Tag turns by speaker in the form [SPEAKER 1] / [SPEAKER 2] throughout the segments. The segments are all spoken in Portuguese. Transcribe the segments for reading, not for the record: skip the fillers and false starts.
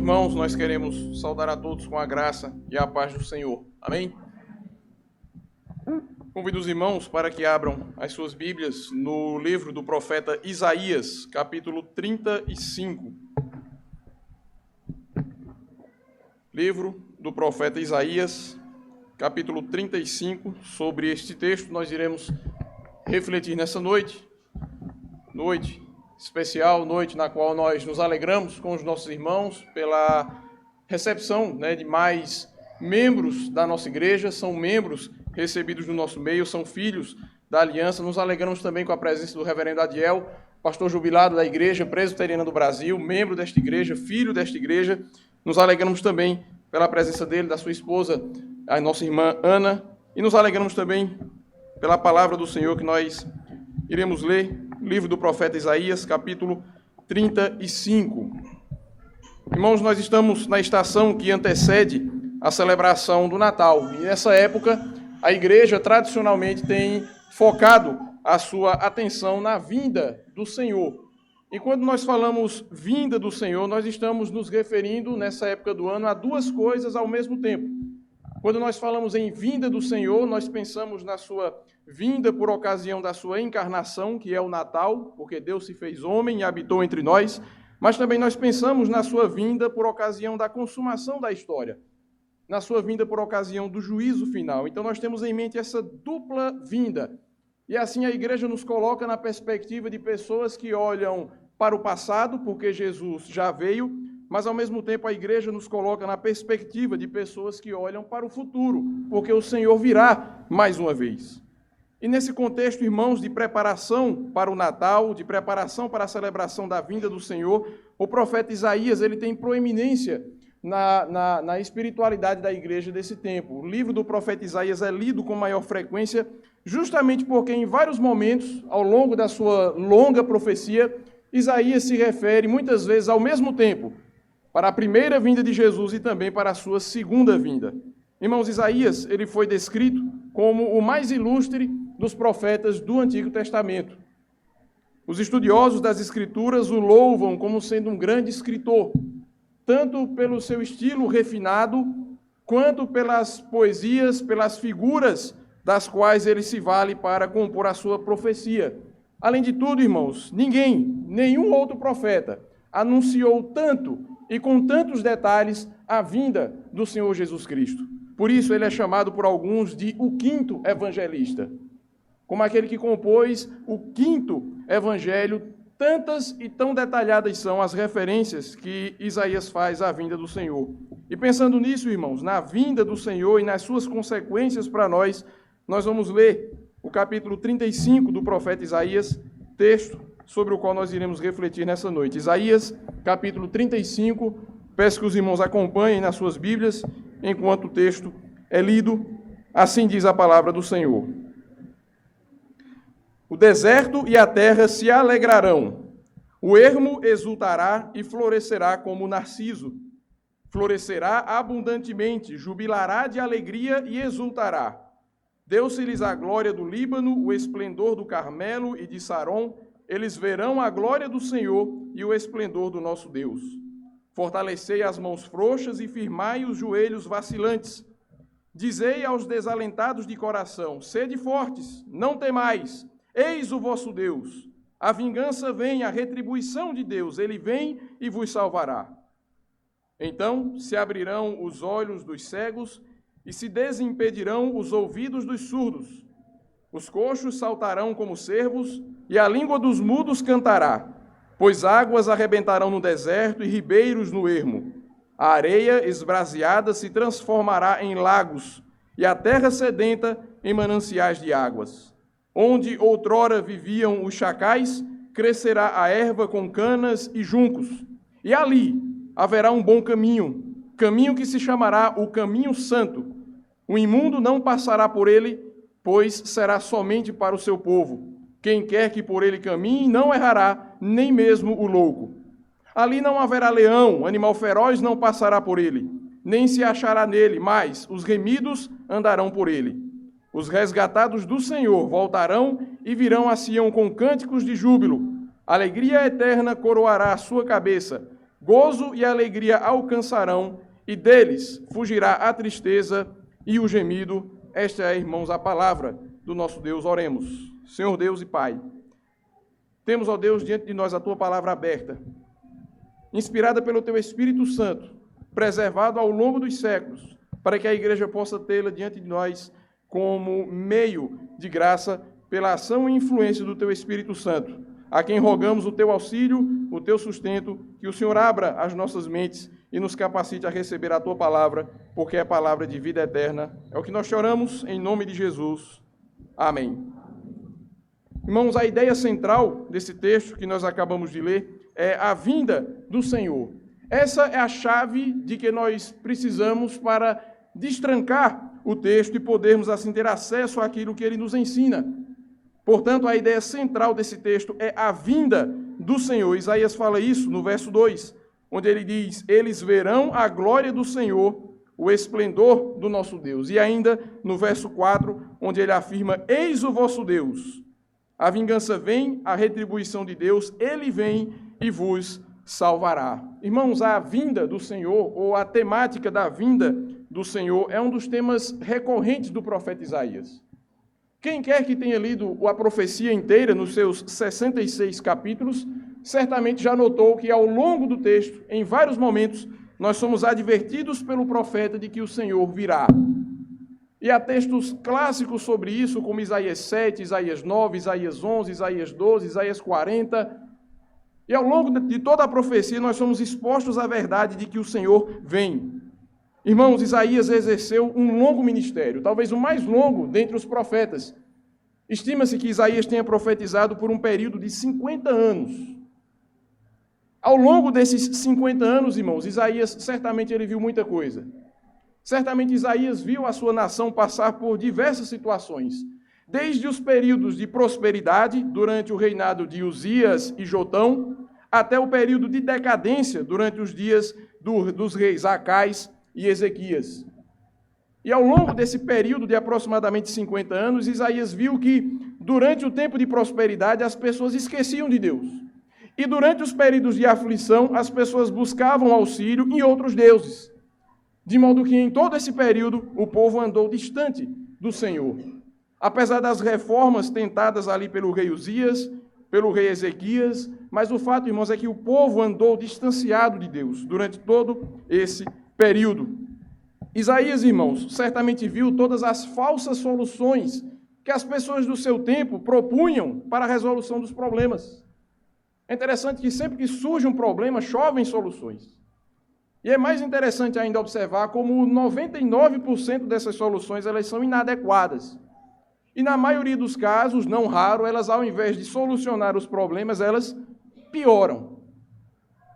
[SPEAKER 1] irmãos, nós queremos saudar a todos com a graça e a paz do Senhor. Amém? Convido os irmãos para que abram as suas Bíblias no livro do profeta Isaías, capítulo 35. Livro do profeta Isaías, capítulo 35. Sobre este texto nós iremos refletir nessa noite especial, noite na qual nós nos alegramos com os nossos irmãos pela recepção de mais membros da nossa igreja. São membros recebidos no nosso meio, são filhos da aliança. Nos alegramos também com a presença do reverendo Adiel, pastor jubilado da Igreja Presbiteriana do Brasil, membro desta igreja, filho desta igreja. Nos alegramos também pela presença dele, da sua esposa, a nossa irmã Ana, e nos alegramos também pela palavra do Senhor que nós iremos ler, livro do profeta Isaías, capítulo 35. Irmãos, nós estamos na estação que antecede a celebração do Natal, e nessa época a igreja tradicionalmente tem focado a sua atenção na vinda do Senhor. E quando nós falamos vinda do Senhor, nós estamos nos referindo, nessa época do ano, a duas coisas ao mesmo tempo. Quando nós falamos em vinda do Senhor, nós pensamos na sua vinda por ocasião da sua encarnação, que é o Natal, porque Deus se fez homem e habitou entre nós, mas também nós pensamos na sua vinda por ocasião da consumação da história, na sua vinda por ocasião do juízo final. Então nós temos em mente essa dupla vinda. E assim a igreja nos coloca na perspectiva de pessoas que olham para o passado, porque Jesus já veio, mas ao mesmo tempo a igreja nos coloca na perspectiva de pessoas que olham para o futuro, porque o Senhor virá mais uma vez. E nesse contexto, irmãos, de preparação para o Natal, de preparação para a celebração da vinda do Senhor, o profeta Isaías ele tem proeminência na espiritualidade da igreja desse tempo. O livro do profeta Isaías é lido com maior frequência, justamente porque em vários momentos, ao longo da sua longa profecia, Isaías se refere muitas vezes ao mesmo tempo para a primeira vinda de Jesus e também para a sua segunda vinda. Irmãos, Isaías ele foi descrito como o mais ilustre dos profetas do Antigo Testamento. Os estudiosos das Escrituras o louvam como sendo um grande escritor, tanto pelo seu estilo refinado, quanto pelas poesias, pelas figuras das quais ele se vale para compor a sua profecia. Além de tudo, irmãos, nenhum outro profeta anunciou tanto e com tantos detalhes a vinda do Senhor Jesus Cristo. Por isso ele é chamado por alguns de o quinto evangelista, como aquele que compôs o quinto evangelho. Tantas e tão detalhadas são as referências que Isaías faz à vinda do Senhor. E pensando nisso, irmãos, na vinda do Senhor e nas suas consequências para nós vamos ler o capítulo 35 do profeta Isaías, texto sobre o qual nós iremos refletir nessa noite. Isaías, capítulo 35, peço que os irmãos acompanhem nas suas Bíblias, enquanto o texto é lido. Assim diz a palavra do Senhor. O deserto e a terra se alegrarão, o ermo exultará e florescerá como o narciso. Florescerá abundantemente, jubilará de alegria e exultará. Deu-se-lhes a glória do Líbano, o esplendor do Carmelo e de Saron. Eles verão a glória do Senhor e o esplendor do nosso Deus. Fortalecei as mãos frouxas e firmai os joelhos vacilantes. Dizei aos desalentados de coração: sede fortes, não temais. Eis o vosso Deus. A vingança vem, a retribuição de Deus. Ele vem e vos salvará. Então se abrirão os olhos dos cegos e se desimpedirão os ouvidos dos surdos. Os coxos saltarão como cervos e a língua dos mudos cantará, pois águas arrebentarão no deserto e ribeiros no ermo. A areia esbraseada se transformará em lagos e a terra sedenta em mananciais de águas. Onde outrora viviam os chacais, crescerá a erva com canas e juncos. E ali haverá um bom caminho, caminho que se chamará o caminho santo. O imundo não passará por ele, pois será somente para o seu povo. Quem quer que por ele caminhe não errará, nem mesmo o louco. Ali não haverá leão, animal feroz não passará por ele, nem se achará nele, mas os remidos andarão por ele. Os resgatados do Senhor voltarão e virão a Sião com cânticos de júbilo. Alegria eterna coroará a sua cabeça. gozo e alegria alcançarão, e deles fugirá a tristeza e o gemido. Esta é, irmãos, a palavra do nosso Deus. Oremos. Senhor Deus e Pai, temos, ó Deus, diante de nós a Tua palavra aberta, inspirada pelo Teu Espírito Santo, preservado ao longo dos séculos, para que a igreja possa tê-la diante de nós como meio de graça, pela ação e influência do Teu Espírito Santo, a quem rogamos o Teu auxílio, o Teu sustento, que o Senhor abra as nossas mentes e nos capacite a receber a Tua palavra, porque é a palavra de vida eterna. É o que nós choramos em nome de Jesus. Amém. Irmãos, a ideia central desse texto que nós acabamos de ler é a vinda do Senhor. Essa é a chave de que nós precisamos para destrancar o texto e podermos assim ter acesso àquilo que ele nos ensina. Portanto, a ideia central desse texto é a vinda do Senhor. Isaías fala isso no verso 2, onde ele diz: eles verão a glória do Senhor, o esplendor do nosso Deus. E ainda no verso 4, onde ele afirma: eis o vosso Deus. A vingança vem, a retribuição de Deus, ele vem e vos salvará. Irmãos, a vinda do Senhor, ou a temática da vinda do Senhor, é um dos temas recorrentes do profeta Isaías. Quem quer que tenha lido a profecia inteira, nos seus 66 capítulos, certamente já notou que ao longo do texto, em vários momentos, nós somos advertidos pelo profeta de que o Senhor virá. E há textos clássicos sobre isso, como Isaías 7, Isaías 9, Isaías 11, Isaías 12, Isaías 40. E ao longo de toda a profecia, nós somos expostos à verdade de que o Senhor vem. Irmãos, Isaías exerceu um longo ministério, talvez o mais longo dentre os profetas. Estima-se que Isaías tenha profetizado por um período de 50 anos. Ao longo desses 50 anos, irmãos, Isaías certamente ele viu muita coisa. Certamente Isaías viu a sua nação passar por diversas situações, desde os períodos de prosperidade, durante o reinado de Uzias e Jotão, até o período de decadência, durante os dias dos reis Acais e Ezequias. E ao longo desse período de aproximadamente 50 anos, Isaías viu que, durante o tempo de prosperidade, as pessoas esqueciam de Deus. E durante os períodos de aflição, as pessoas buscavam auxílio em outros deuses. De modo que, em todo esse período, o povo andou distante do Senhor. Apesar das reformas tentadas ali pelo rei Uzias, pelo rei Ezequias, mas o fato, irmãos, é que o povo andou distanciado de Deus durante todo esse período. Isaías, irmãos, certamente viu todas as falsas soluções que as pessoas do seu tempo propunham para a resolução dos problemas. É interessante que sempre que surge um problema, chovem soluções. E é mais interessante ainda observar como 99% dessas soluções elas são inadequadas. E na maioria dos casos, não raro, elas ao invés de solucionar os problemas, elas pioram.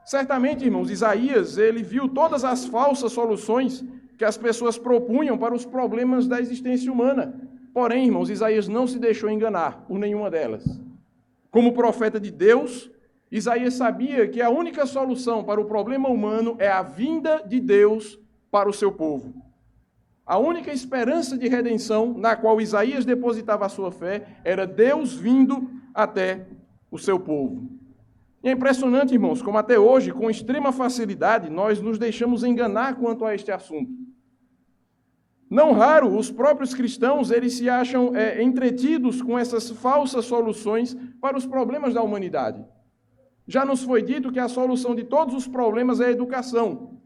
[SPEAKER 1] Certamente, irmãos, Isaías, ele viu todas as falsas soluções que as pessoas propunham para os problemas da existência humana. Porém, irmãos, Isaías não se deixou enganar por nenhuma delas. Como profeta de Deus, Isaías sabia que a única solução para o problema humano é a vinda de Deus para o seu povo. A única esperança de redenção na qual Isaías depositava a sua fé era Deus vindo até o seu povo. E é impressionante, irmãos, como até hoje, com extrema facilidade, nós nos deixamos enganar quanto a este assunto. Não raro, os próprios cristãos, eles se acham entretidos com essas falsas soluções para os problemas da humanidade. Já nos foi dito que a solução de todos os problemas é a educação.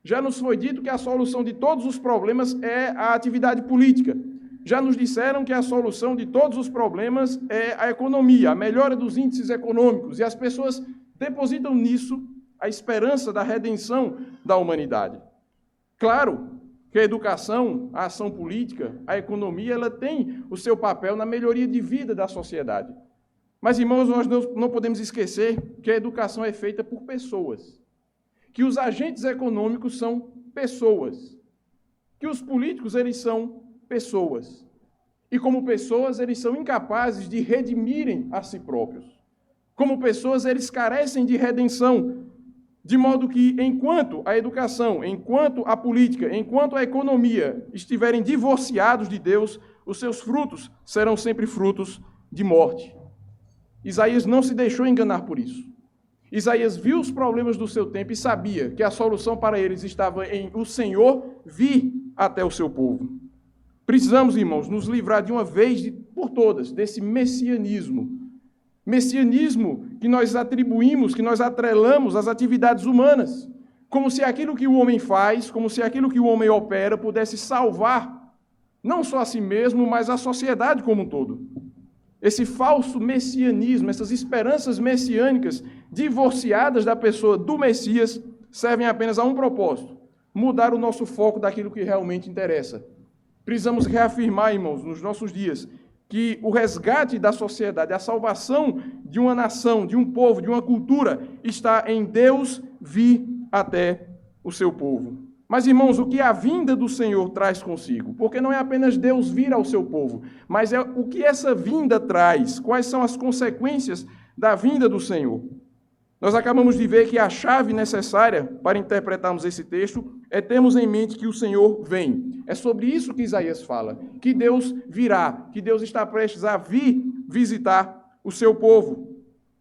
[SPEAKER 1] Já nos foi dito que a solução de todos os problemas é a atividade política. Já nos disseram que a solução de todos os problemas é a economia, a melhora dos índices econômicos. E as pessoas depositam nisso a esperança da redenção da humanidade. Claro que a educação, a ação política, a economia, ela tem o seu papel na melhoria de vida da sociedade. Mas, irmãos, nós não podemos esquecer que a educação é feita por pessoas, que os agentes econômicos são pessoas, que os políticos, eles são pessoas, e como pessoas, eles são incapazes de redimirem a si próprios. Como pessoas, eles carecem de redenção, de modo que, enquanto a educação, enquanto a política, enquanto a economia estiverem divorciados de Deus, os seus frutos serão sempre frutos de morte. Isaías não se deixou enganar por isso. Isaías viu os problemas do seu tempo e sabia que a solução para eles estava em o Senhor vir até o seu povo. Precisamos, irmãos, nos livrar de uma vez por todas desse messianismo. Messianismo que nós atribuímos, que nós atrelamos às atividades humanas. Como se aquilo que o homem faz, como se aquilo que o homem opera pudesse salvar não só a si mesmo, mas a sociedade como um todo. Esse falso messianismo, essas esperanças messiânicas divorciadas da pessoa do Messias, servem apenas a um propósito: mudar o nosso foco daquilo que realmente interessa. Precisamos reafirmar, irmãos, nos nossos dias, que o resgate da sociedade, a salvação de uma nação, de um povo, de uma cultura, está em Deus vir até o seu povo. Mas, irmãos, o que a vinda do Senhor traz consigo? Porque não é apenas Deus vir ao seu povo, mas é o que essa vinda traz, quais são as consequências da vinda do Senhor. Nós acabamos de ver que a chave necessária para interpretarmos esse texto é termos em mente que o Senhor vem. É sobre isso que Isaías fala, que Deus virá, que Deus está prestes a vir visitar o seu povo.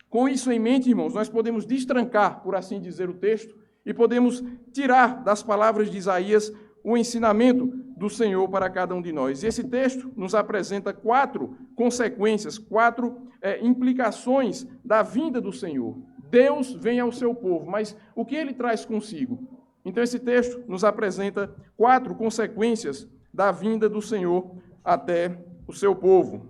[SPEAKER 1] Com isso em mente, irmãos, nós podemos destrancar, por assim dizer, o texto e podemos tirar das palavras de Isaías o ensinamento do Senhor para cada um de nós. E esse texto nos apresenta 4 consequências, 4 implicações da vinda do Senhor. Deus vem ao seu povo, mas o que ele traz consigo? Então esse texto nos apresenta 4 consequências da vinda do Senhor até o seu povo.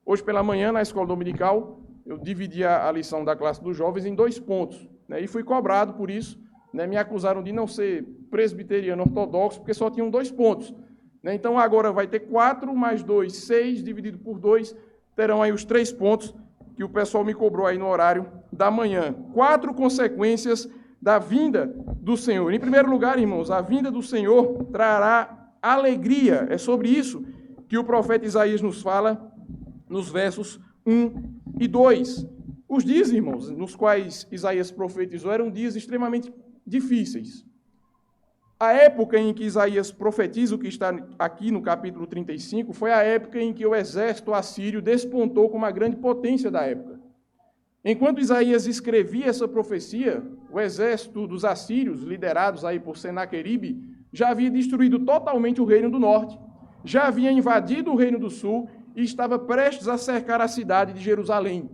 [SPEAKER 1] Hoje pela manhã, na escola dominical, eu dividi a lição da classe dos jovens em 2 pontos, né, e fui cobrado por isso. Me acusaram de não ser presbiteriano ortodoxo, porque só tinham 2 pontos. Então agora vai ter 4 mais 2, 6, dividido por 2, terão aí os 3 pontos que o pessoal me cobrou aí no horário da manhã. 4 consequências da vinda do Senhor. Em primeiro lugar, irmãos, a vinda do Senhor trará alegria. É sobre isso que o profeta Isaías nos fala nos versos 1 e 2. Os dias, irmãos, nos quais Isaías profetizou eram dias extremamente difíceis. A época em que Isaías profetiza o que está aqui no capítulo 35 foi a época em que o exército assírio despontou como a grande potência da época. Enquanto Isaías escrevia essa profecia, o exército dos assírios, liderados aí por Senaqueribe, já havia destruído totalmente o reino do norte, já havia invadido o reino do sul e estava prestes a cercar a cidade de Jerusalém.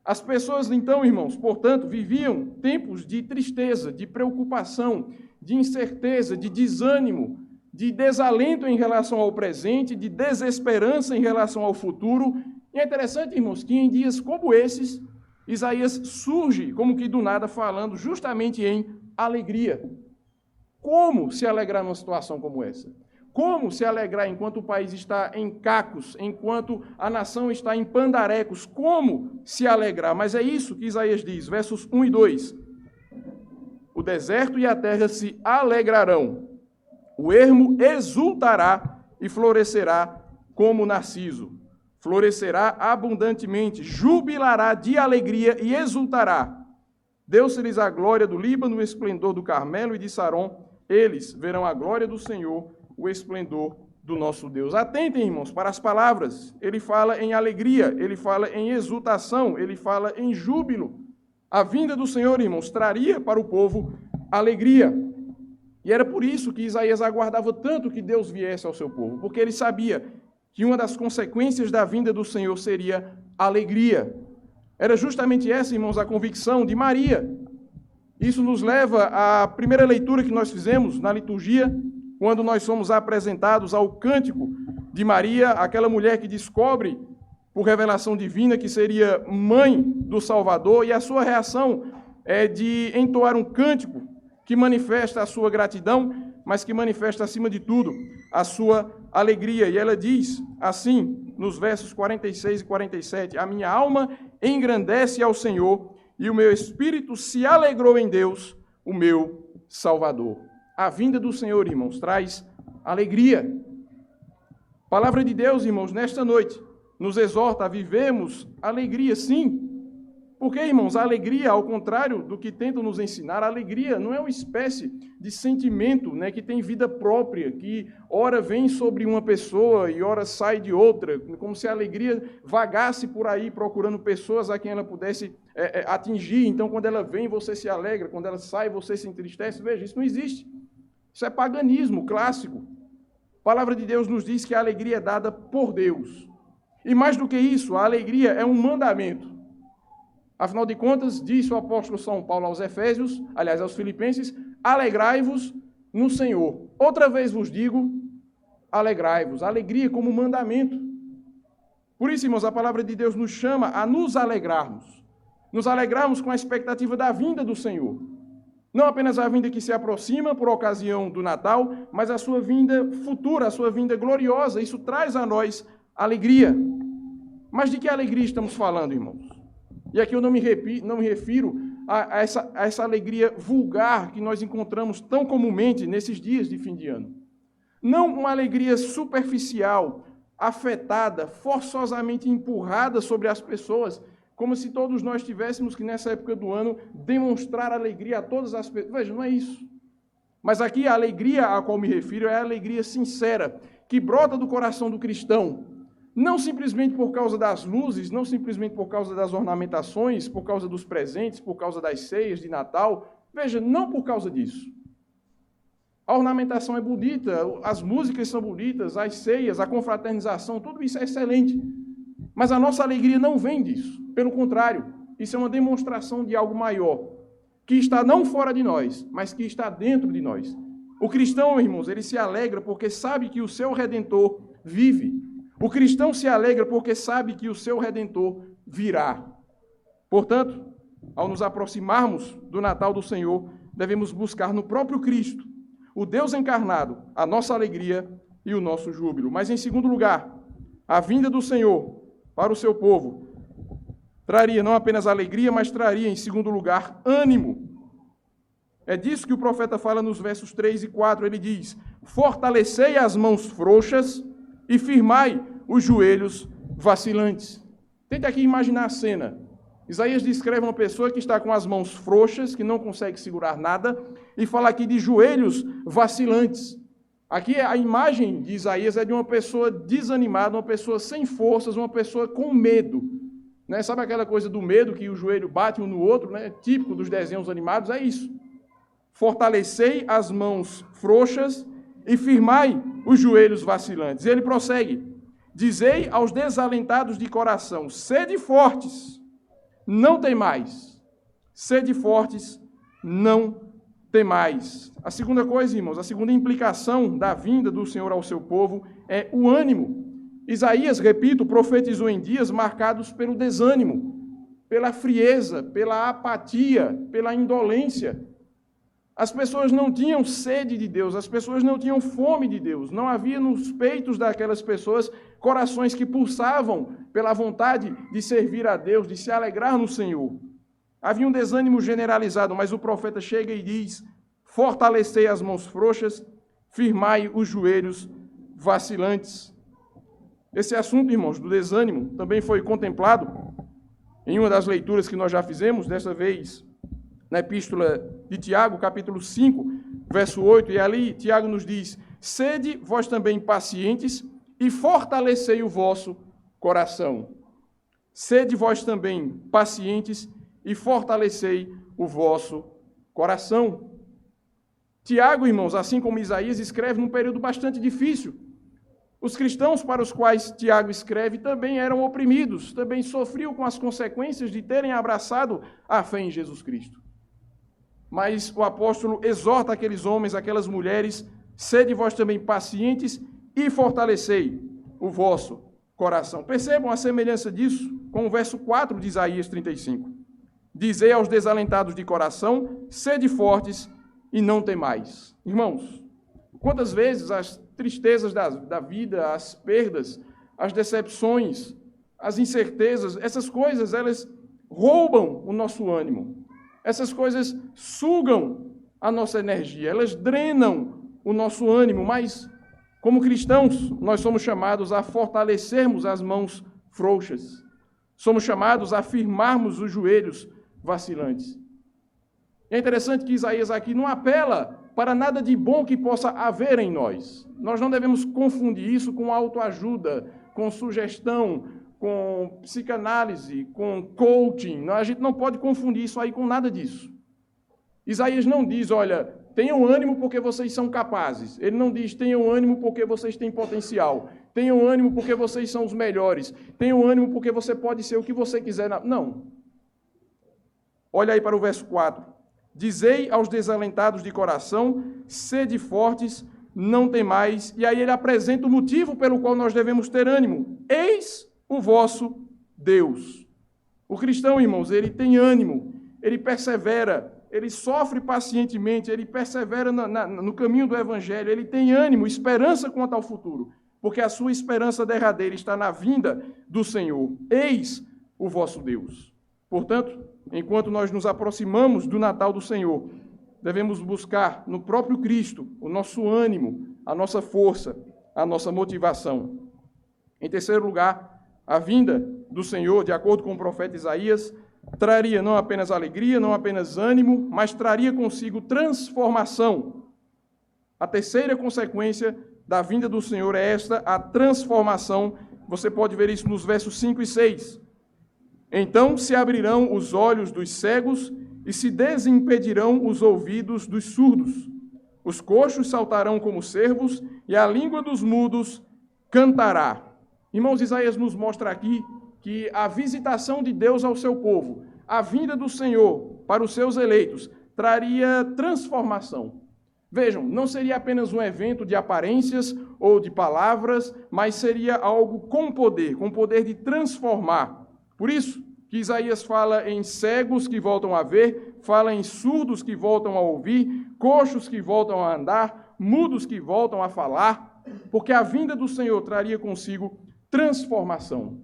[SPEAKER 1] As pessoas, então, irmãos, portanto, viviam tempos de tristeza, de preocupação, de incerteza, de desânimo, de desalento em relação ao presente, de desesperança em relação ao futuro. E é interessante, irmãos, que em dias como esses, Isaías surge, como que do nada, falando justamente em alegria. Como se alegrar numa situação como essa? Como se alegrar enquanto o país está em cacos, enquanto a nação está em pandarecos? Como se alegrar? Mas é isso que Isaías diz, versos 1 e 2. O deserto e a terra se alegrarão, o ermo exultará e florescerá como o narciso. Florescerá abundantemente, jubilará de alegria e exultará. Deu-se-lhes a glória do Líbano, o esplendor do Carmelo e de Saron. Eles verão a glória do Senhor, o esplendor do nosso Deus. Atentem, irmãos, para as palavras. Ele fala em alegria, ele fala em exultação, ele fala em júbilo. A vinda do Senhor, irmãos, traria para o povo alegria. E era por isso que Isaías aguardava tanto que Deus viesse ao seu povo, porque ele sabia que uma das consequências da vinda do Senhor seria alegria. Era justamente essa, irmãos, a convicção de Maria. Isso nos leva à primeira leitura que nós fizemos na liturgia, quando nós somos apresentados ao cântico de Maria, aquela mulher que descobre, por revelação divina, que seria mãe do Salvador, e a sua reação é de entoar um cântico que manifesta a sua gratidão, mas que manifesta, acima de tudo, a sua alegria. E ela diz assim, nos versos 46 e 47, a minha alma engrandece ao Senhor, e o meu espírito se alegrou em Deus, o meu Salvador. A vinda do Senhor, irmãos, traz alegria. A palavra de Deus, irmãos, nesta noite, nos exorta a vivermos alegria, sim, Porque, irmãos, a alegria, ao contrário do que tentam nos ensinar, a alegria não é uma espécie de sentimento, né, que tem vida própria, que ora vem sobre uma pessoa e ora sai de outra, como se a alegria vagasse por aí procurando pessoas a quem ela pudesse atingir. Então, quando ela vem, você se alegra, quando ela sai, você se entristece. Veja, isso não existe. Isso é paganismo clássico. A palavra de Deus nos diz que a alegria é dada por Deus. E mais do que isso, a alegria é um mandamento. Afinal de contas, disse o apóstolo São Paulo aos Efésios, aliás, aos Filipenses, alegrai-vos no Senhor. Outra vez vos digo, alegrai-vos. Alegria como mandamento. Por isso, irmãos, a palavra de Deus nos chama a nos alegrarmos. Nos alegrarmos com a expectativa da vinda do Senhor. Não apenas a vinda que se aproxima por ocasião do Natal, mas a sua vinda futura, a sua vinda gloriosa. Isso traz a nós alegria. Mas de que alegria estamos falando, irmãos? E aqui eu não me refiro a essa alegria vulgar que nós encontramos tão comumente nesses dias de fim de ano. Não uma alegria superficial, afetada, forçosamente empurrada sobre as pessoas, como se todos nós tivéssemos que, nessa época do ano, demonstrar alegria a todas as pessoas. Veja, não é isso. Mas aqui a alegria a qual me refiro é a alegria sincera, que brota do coração do cristão. Não simplesmente por causa das luzes, não simplesmente por causa das ornamentações, por causa dos presentes, por causa das ceias de Natal. Veja, não por causa disso. A ornamentação é bonita, as músicas são bonitas, as ceias, a confraternização, tudo isso é excelente. Mas a nossa alegria não vem disso. Pelo contrário, isso é uma demonstração de algo maior, que está não fora de nós, mas que está dentro de nós. O cristão, irmãos, ele se alegra porque sabe que o seu Redentor vive. O cristão se alegra porque sabe que o seu Redentor virá. Portanto, ao nos aproximarmos do Natal do Senhor, devemos buscar no próprio Cristo, o Deus encarnado, a nossa alegria e o nosso júbilo. Mas, em segundo lugar, a vinda do Senhor para o seu povo traria não apenas alegria, mas traria, em segundo lugar, ânimo. É disso que o profeta fala nos versos 3 e 4. Ele diz: fortalecei as mãos frouxas e firmai os joelhos vacilantes. Tente aqui imaginar a cena. Isaías descreve uma pessoa que está com as mãos frouxas, que não consegue segurar nada, e fala aqui de joelhos vacilantes. Aqui a imagem de Isaías é de uma pessoa desanimada, uma pessoa sem forças, uma pessoa com medo. Né? Sabe aquela coisa do medo que o joelho bate um no outro, né? Típico dos desenhos animados? É isso. Fortalecei as mãos frouxas e firmai os joelhos vacilantes. E ele prossegue: dizei aos desalentados de coração, sede fortes, não temais. Sede fortes, não temais. A segunda coisa, irmãos, a segunda implicação da vinda do Senhor ao seu povo é o ânimo. Isaías, repito, profetizou em dias marcados pelo desânimo, pela frieza, pela apatia, pela indolência. As pessoas não tinham sede de Deus, as pessoas não tinham fome de Deus. Não havia nos peitos daquelas pessoas corações que pulsavam pela vontade de servir a Deus, de se alegrar no Senhor. Havia um desânimo generalizado, mas o profeta chega e diz: fortalecei as mãos frouxas, firmai os joelhos vacilantes. Esse assunto, irmãos, do desânimo, também foi contemplado em uma das leituras que nós já fizemos, dessa vez na epístola de Tiago, capítulo 5, verso 8, e ali Tiago nos diz: sede vós também pacientes e fortalecei o vosso coração. Sede vós também pacientes e fortalecei o vosso coração. Tiago, irmãos, assim como Isaías, escreve num período bastante difícil. Os cristãos para os quais Tiago escreve também eram oprimidos, também sofriam com as consequências de terem abraçado a fé em Jesus Cristo. Mas o apóstolo exorta aqueles homens, aquelas mulheres: sede vós também pacientes e fortalecei o vosso coração. Percebam a semelhança disso com o verso 4 de Isaías 35. Dizei aos desalentados de coração, sede fortes e não temais. Irmãos, quantas vezes as tristezas da vida, as perdas, as decepções, as incertezas, essas coisas, elas roubam o nosso ânimo. Essas coisas sugam a nossa energia, elas drenam o nosso ânimo, mas, como cristãos, nós somos chamados a fortalecermos as mãos frouxas. Somos chamados a firmarmos os joelhos vacilantes. É interessante que Isaías aqui não apela para nada de bom que possa haver em nós. Nós não devemos confundir isso com autoajuda, com sugestão, com psicanálise, com coaching. A gente não pode confundir isso aí com nada disso. Isaías não diz, olha, tenham ânimo porque vocês são capazes. Ele não diz, tenham ânimo porque vocês têm potencial. Tenham ânimo porque vocês são os melhores. Tenham ânimo porque você pode ser o que você quiser. Não. Olha aí para o verso 4. Dizei aos desalentados de coração, sede fortes, não temais. E aí ele apresenta o motivo pelo qual nós devemos ter ânimo. Eis o vosso Deus. O cristão, irmãos, ele tem ânimo, ele persevera, ele sofre pacientemente, ele persevera no caminho do Evangelho, ele tem ânimo, esperança quanto ao futuro, porque a sua esperança derradeira está na vinda do Senhor. Eis o vosso Deus. Portanto, enquanto nós nos aproximamos do Natal do Senhor, devemos buscar no próprio Cristo o nosso ânimo, a nossa força, a nossa motivação. Em terceiro lugar, a vinda do Senhor, de acordo com o profeta Isaías, traria não apenas alegria, não apenas ânimo, mas traria consigo transformação. A terceira consequência da vinda do Senhor é esta, a transformação. Você pode ver isso nos versos 5 e 6. Então se abrirão os olhos dos cegos e se desimpedirão os ouvidos dos surdos. Os coxos saltarão como cervos e a língua dos mudos cantará. Irmãos, Isaías nos mostra aqui que a visitação de Deus ao seu povo, a vinda do Senhor para os seus eleitos, traria transformação. Vejam, não seria apenas um evento de aparências ou de palavras, mas seria algo com poder de transformar. Por isso que Isaías fala em cegos que voltam a ver, fala em surdos que voltam a ouvir, coxos que voltam a andar, mudos que voltam a falar, porque a vinda do Senhor traria consigo transformação.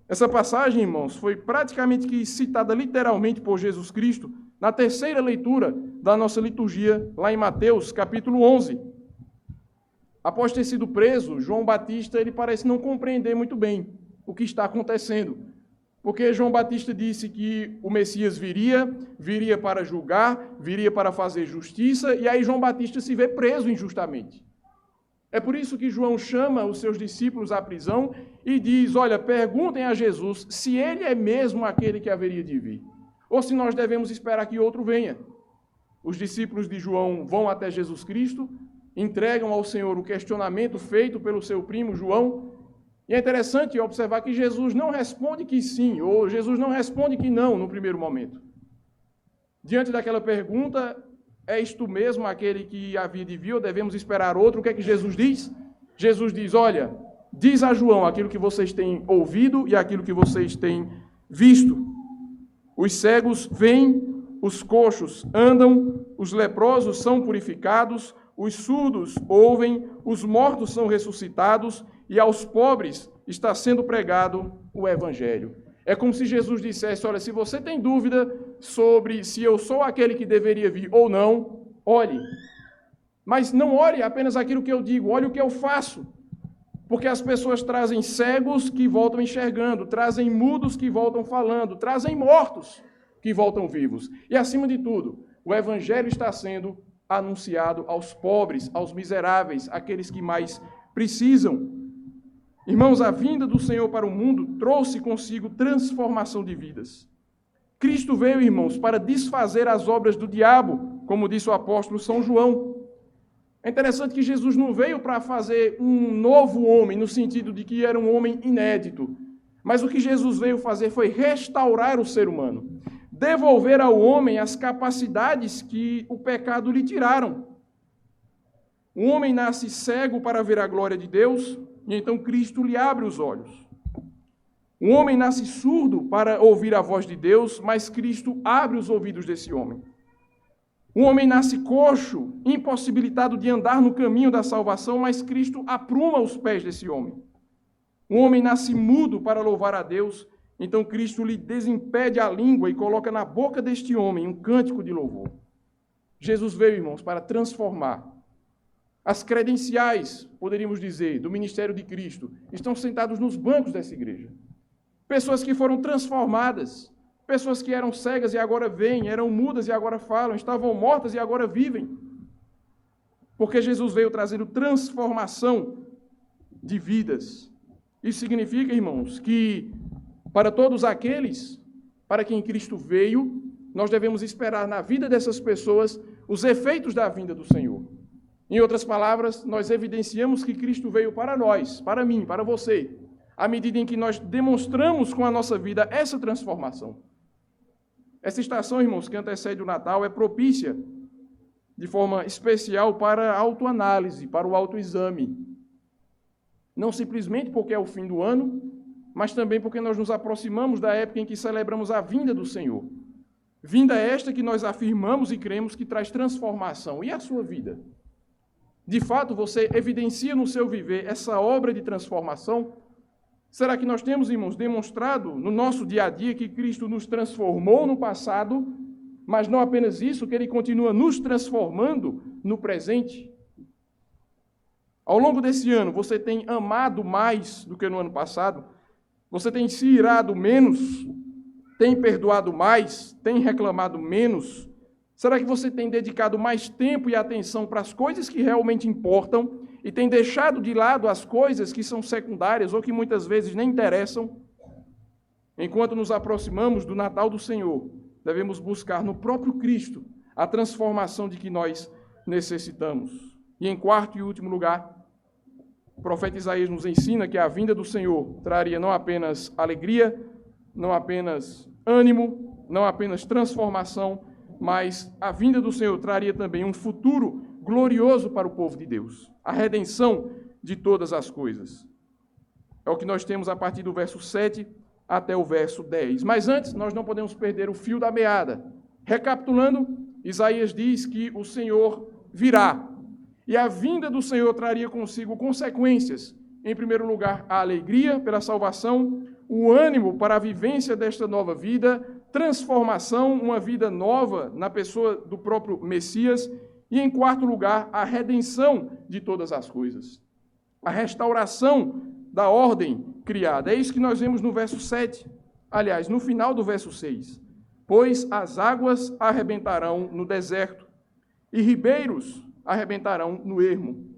[SPEAKER 1] Essa passagem, irmãos, foi praticamente citada literalmente por Jesus Cristo na terceira leitura da nossa liturgia, lá em Mateus, capítulo 11. Após ter sido preso, João Batista ele parece não compreender muito bem o que está acontecendo, porque João Batista disse que o Messias viria para julgar, viria para fazer justiça, e aí João Batista se vê preso injustamente. É por isso que João chama os seus discípulos à prisão e diz, olha, perguntem a Jesus se ele é mesmo aquele que haveria de vir, ou se nós devemos esperar que outro venha. Os discípulos de João vão até Jesus Cristo, entregam ao Senhor o questionamento feito pelo seu primo João, e é interessante observar que Jesus não responde que sim, ou Jesus não responde que não no primeiro momento. Diante daquela pergunta, és tu mesmo aquele que havia de vir ou devemos esperar outro? O que é que Jesus diz? Jesus diz, olha, diz a João aquilo que vocês têm ouvido e aquilo que vocês têm visto. Os cegos veem, os coxos andam, os leprosos são purificados, os surdos ouvem, os mortos são ressuscitados e aos pobres está sendo pregado o Evangelho. É como se Jesus dissesse, olha, se você tem dúvida sobre se eu sou aquele que deveria vir ou não, olhe. Mas não olhe apenas aquilo que eu digo, olhe o que eu faço. Porque as pessoas trazem cegos que voltam enxergando, trazem mudos que voltam falando, trazem mortos que voltam vivos. E acima de tudo, o Evangelho está sendo anunciado aos pobres, aos miseráveis, aqueles que mais precisam. Irmãos, a vinda do Senhor para o mundo trouxe consigo transformação de vidas. Cristo veio, irmãos, para desfazer as obras do diabo, como disse o apóstolo São João. É interessante que Jesus não veio para fazer um novo homem, no sentido de que era um homem inédito. Mas o que Jesus veio fazer foi restaurar o ser humano, devolver ao homem as capacidades que o pecado lhe tiraram. O homem nasce cego para ver a glória de Deus, e então Cristo lhe abre os olhos. O homem nasce surdo para ouvir a voz de Deus, mas Cristo abre os ouvidos desse homem. O homem nasce coxo, impossibilitado de andar no caminho da salvação, mas Cristo apruma os pés desse homem. O homem nasce mudo para louvar a Deus, então Cristo lhe desimpede a língua e coloca na boca deste homem um cântico de louvor. Jesus veio, irmãos, para transformar. As credenciais, poderíamos dizer, do ministério de Cristo, estão sentados nos bancos dessa igreja. Pessoas que foram transformadas, pessoas que eram cegas e agora veem, eram mudas e agora falam, estavam mortas e agora vivem. Porque Jesus veio trazendo transformação de vidas. Isso significa, irmãos, que para todos aqueles para quem Cristo veio, nós devemos esperar na vida dessas pessoas os efeitos da vinda do Senhor. Em outras palavras, nós evidenciamos que Cristo veio para nós, para mim, para você, à medida em que nós demonstramos com a nossa vida essa transformação. Essa estação, irmãos, que antecede o Natal, é propícia de forma especial para a autoanálise, para o autoexame. Não simplesmente porque é o fim do ano, mas também porque nós nos aproximamos da época em que celebramos a vinda do Senhor. Vinda esta que nós afirmamos e cremos que traz transformação. E a sua vida? De fato, você evidencia no seu viver essa obra de transformação? Será que nós temos, irmãos, demonstrado no nosso dia a dia que Cristo nos transformou no passado, mas não apenas isso, que Ele continua nos transformando no presente? Ao longo desse ano, você tem amado mais do que no ano passado? Você tem se irado menos? Tem perdoado mais? Tem reclamado menos? Será que você tem dedicado mais tempo e atenção para as coisas que realmente importam e tem deixado de lado as coisas que são secundárias ou que muitas vezes nem interessam? Enquanto nos aproximamos do Natal do Senhor, devemos buscar no próprio Cristo a transformação de que nós necessitamos. E em quarto e último lugar, o profeta Isaías nos ensina que a vinda do Senhor traria não apenas alegria, não apenas ânimo, não apenas transformação, mas a vinda do Senhor traria também um futuro glorioso para o povo de Deus, a redenção de todas as coisas. É o que nós temos a partir do verso 7 até o verso 10. Mas antes, nós não podemos perder o fio da meada. Recapitulando, Isaías diz que o Senhor virá. E a vinda do Senhor traria consigo consequências. Em primeiro lugar, a alegria pela salvação, o ânimo para a vivência desta nova vida, transformação, uma vida nova na pessoa do próprio Messias. E, em quarto lugar, a redenção de todas as coisas. A restauração da ordem criada. É isso que nós vemos no verso 7. Aliás, no final do verso 6. Pois as águas arrebentarão no deserto, e ribeiros arrebentarão no ermo.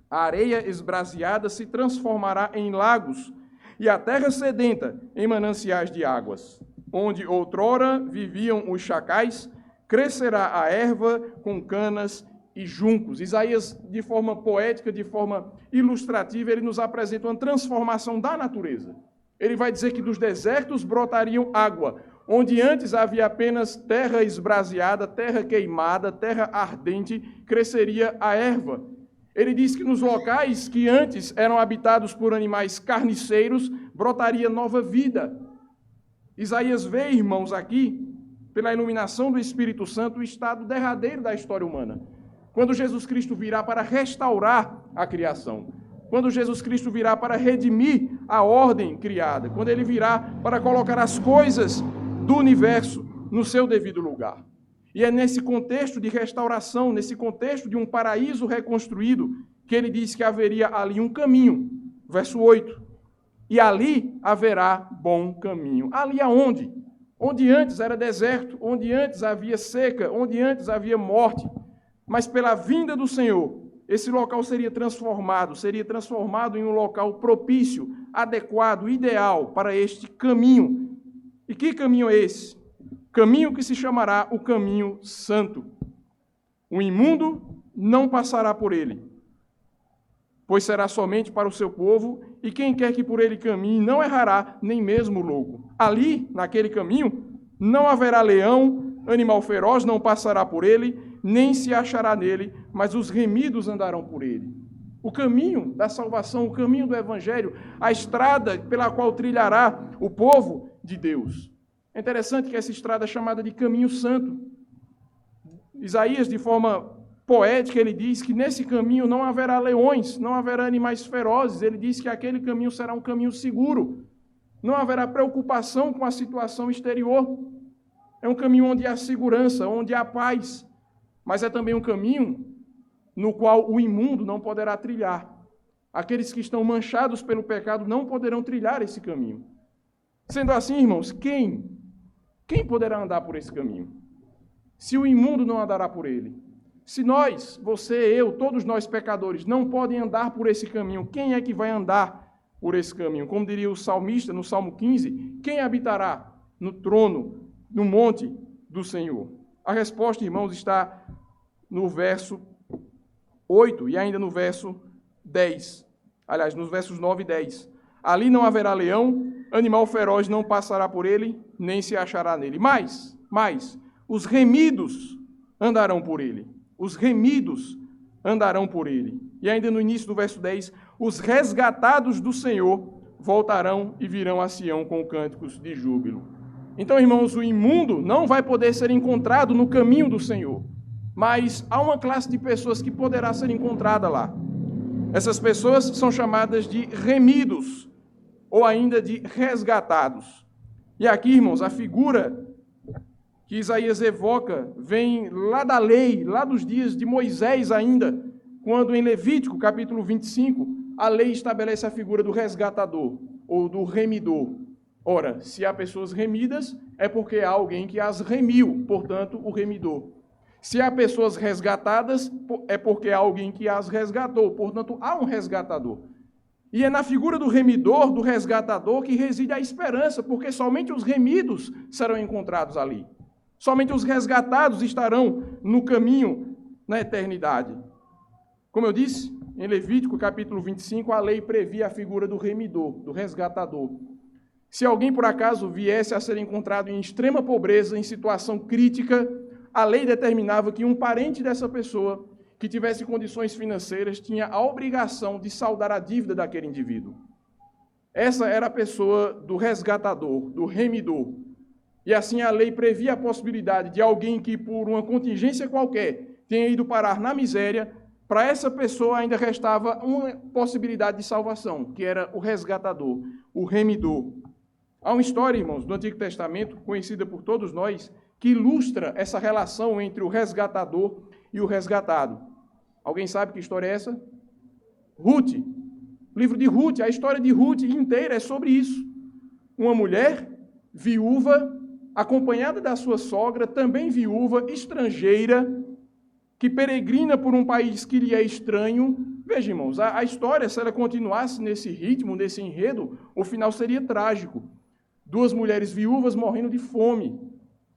[SPEAKER 1] A areia esbraseada se transformará em lagos, e a terra sedenta em mananciais de águas. Onde outrora viviam os chacais, crescerá a erva com canas e juncos. Isaías, de forma poética, de forma ilustrativa, ele nos apresenta uma transformação da natureza. Ele vai dizer que dos desertos brotariam água, onde antes havia apenas terra esbraseada, terra queimada, terra ardente, cresceria a erva. Ele diz que nos locais que antes eram habitados por animais carniceiros, brotaria nova vida. Isaías vê, irmãos, aqui, pela iluminação do Espírito Santo, o estado derradeiro da história humana. Quando Jesus Cristo virá para restaurar a criação. Quando Jesus Cristo virá para redimir a ordem criada. Quando Ele virá para colocar as coisas do universo no seu devido lugar. E é nesse contexto de restauração, nesse contexto de um paraíso reconstruído, que ele diz que haveria ali um caminho. Verso 8. E ali haverá bom caminho. Ali aonde? Onde antes era deserto, onde antes havia seca, onde antes havia morte. Mas pela vinda do Senhor, esse local seria transformado em um local propício, adequado, ideal para este caminho. E que caminho é esse? Caminho que se chamará o caminho santo. O imundo não passará por ele, pois será somente para o seu povo, e quem quer que por ele caminhe não errará, nem mesmo o louco. Ali, naquele caminho, não haverá leão, animal feroz não passará por ele, nem se achará nele, mas os remidos andarão por ele. O caminho da salvação, o caminho do evangelho, a estrada pela qual trilhará o povo de Deus. É interessante que essa estrada é chamada de caminho santo. Isaías, de forma poética, ele diz que nesse caminho não haverá leões, não haverá animais ferozes. Ele diz que aquele caminho será um caminho seguro. Não haverá preocupação com a situação exterior. É um caminho onde há segurança, onde há paz. Mas é também um caminho no qual o imundo não poderá trilhar. Aqueles que estão manchados pelo pecado não poderão trilhar esse caminho. Sendo assim, irmãos, quem poderá andar por esse caminho? Se o imundo não andará por ele. Se nós, você, eu, todos nós pecadores, não podem andar por esse caminho, quem é que vai andar por esse caminho? Como diria o salmista no Salmo 15, quem habitará no trono, no monte do Senhor? A resposta, irmãos, está no verso 8 e ainda no verso 10. Aliás, nos versos 9 e 10. Ali não haverá leão, animal feroz não passará por ele, nem se achará nele. Mas, os remidos andarão por ele. Os remidos andarão por ele. E ainda no início do verso 10, os resgatados do Senhor voltarão e virão a Sião com cânticos de júbilo. Então, irmãos, o imundo não vai poder ser encontrado no caminho do Senhor. Mas há uma classe de pessoas que poderá ser encontrada lá. Essas pessoas são chamadas de remidos, ou ainda de resgatados. E aqui, irmãos, a figura que Isaías evoca vem lá da lei, lá dos dias de Moisés ainda, quando em Levítico, capítulo 25, a lei estabelece a figura do resgatador, ou do remidor. Ora, se há pessoas remidas, é porque há alguém que as remiu, portanto, o remidor. Se há pessoas resgatadas, é porque há alguém que as resgatou, portanto, há um resgatador. E é na figura do remidor, do resgatador, que reside a esperança, porque somente os remidos serão encontrados ali. Somente os resgatados estarão no caminho na eternidade. Como eu disse, em Levítico, capítulo 25, a lei previa a figura do remidor, do resgatador. Se alguém, por acaso, viesse a ser encontrado em extrema pobreza, em situação crítica, a lei determinava que um parente dessa pessoa que tivesse condições financeiras tinha a obrigação de saldar a dívida daquele indivíduo. Essa era a pessoa do resgatador, do remidor. E assim a lei previa a possibilidade de alguém que, por uma contingência qualquer, tenha ido parar na miséria, para essa pessoa ainda restava uma possibilidade de salvação, que era o resgatador, o remidor. Há uma história, irmãos, do Antigo Testamento, conhecida por todos nós, que ilustra essa relação entre o resgatador e o resgatado. Alguém sabe que história é essa? Ruth. O livro de Ruth, a história de Ruth inteira é sobre isso. Uma mulher viúva, acompanhada da sua sogra, também viúva, estrangeira, que peregrina por um país que lhe é estranho. Veja, irmãos, a história, se ela continuasse nesse ritmo, nesse enredo, o final seria trágico. Duas mulheres viúvas morrendo de fome.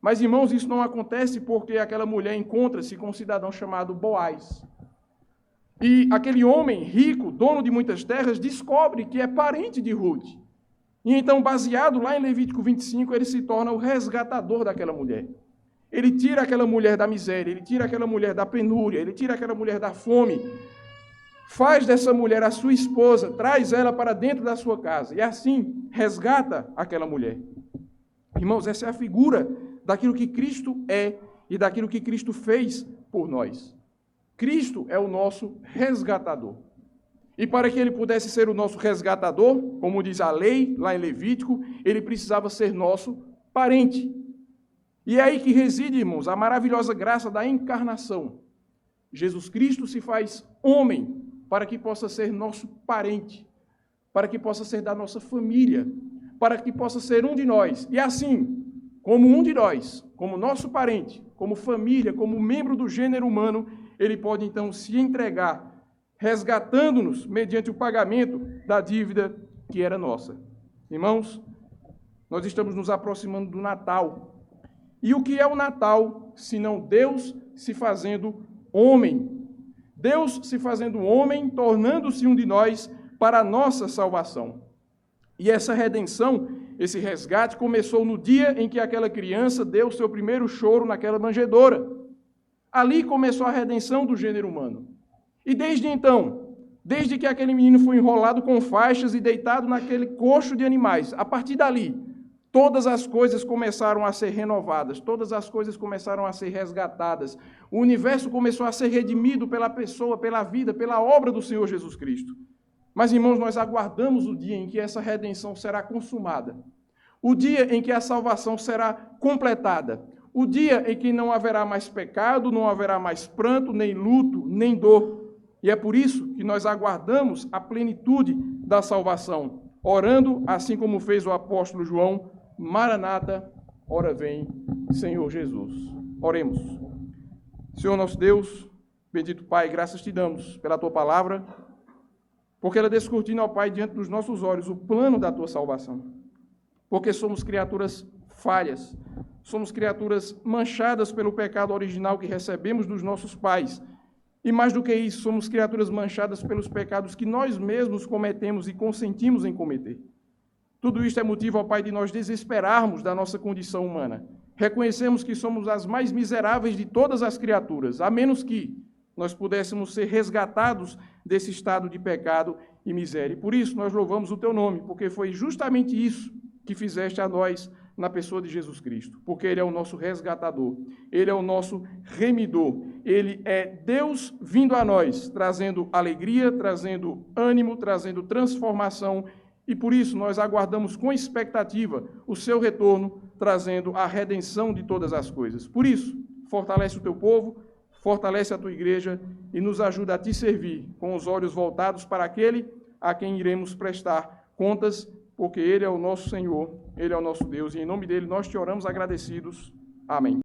[SPEAKER 1] Mas, irmãos, isso não acontece porque aquela mulher encontra-se com um cidadão chamado Boaz. E aquele homem rico, dono de muitas terras, descobre que é parente de Ruth. E então, baseado lá em Levítico 25, ele se torna o resgatador daquela mulher. Ele tira aquela mulher da miséria, ele tira aquela mulher da penúria, ele tira aquela mulher da fome, faz dessa mulher a sua esposa, traz ela para dentro da sua casa e assim resgata aquela mulher. Irmãos, essa é a figura daquilo que Cristo é e daquilo que Cristo fez por nós. Cristo é o nosso resgatador. E para que ele pudesse ser o nosso resgatador, como diz a lei lá em Levítico, ele precisava ser nosso parente. E é aí que reside, irmãos, a maravilhosa graça da encarnação. Jesus Cristo se faz homem para que possa ser nosso parente, para que possa ser da nossa família, para que possa ser um de nós. E assim, como um de nós, como nosso parente, como família, como membro do gênero humano, ele pode então se entregar, resgatando-nos mediante o pagamento da dívida que era nossa. Irmãos, nós estamos nos aproximando do Natal. E o que é o Natal, senão Deus se fazendo homem? Deus se fazendo homem, tornando-se um de nós para a nossa salvação. E essa redenção, esse resgate, começou no dia em que aquela criança deu seu primeiro choro naquela manjedoura. Ali começou a redenção do gênero humano. E desde então, desde que aquele menino foi enrolado com faixas e deitado naquele coxo de animais, a partir dali, todas as coisas começaram a ser renovadas, todas as coisas começaram a ser resgatadas. O universo começou a ser redimido pela pessoa, pela vida, pela obra do Senhor Jesus Cristo. Mas, irmãos, nós aguardamos o dia em que essa redenção será consumada. O dia em que a salvação será completada. O dia em que não haverá mais pecado, não haverá mais pranto, nem luto, nem dor. E é por isso que nós aguardamos a plenitude da salvação. orando assim como fez o apóstolo João: Maranata, ora vem, Senhor Jesus. Oremos. Senhor nosso Deus, bendito Pai, graças te damos pela tua palavra, porque ela descortina, ó Pai, diante dos nossos olhos o plano da tua salvação. Porque somos criaturas falhas, somos criaturas manchadas pelo pecado original que recebemos dos nossos pais. E mais do que isso, somos criaturas manchadas pelos pecados que nós mesmos cometemos e consentimos em cometer. Tudo isto é motivo, ó Pai, de nós desesperarmos da nossa condição humana. Reconhecemos que somos as mais miseráveis de todas as criaturas, a menos que nós pudéssemos ser resgatados desse estado de pecado e miséria. E por isso nós louvamos o teu nome, porque foi justamente isso que fizeste a nós na pessoa de Jesus Cristo, porque Ele é o nosso resgatador, Ele é o nosso remidor, Ele é Deus vindo a nós, trazendo alegria, trazendo ânimo, trazendo transformação, e por isso nós aguardamos com expectativa o seu retorno, trazendo a redenção de todas as coisas. Por isso, fortalece o teu povo, fortalece a tua igreja e nos ajuda a te servir com os olhos voltados para aquele a quem iremos prestar contas, porque Ele é o nosso Senhor, Ele é o nosso Deus, e em nome dEle nós te oramos agradecidos. Amém.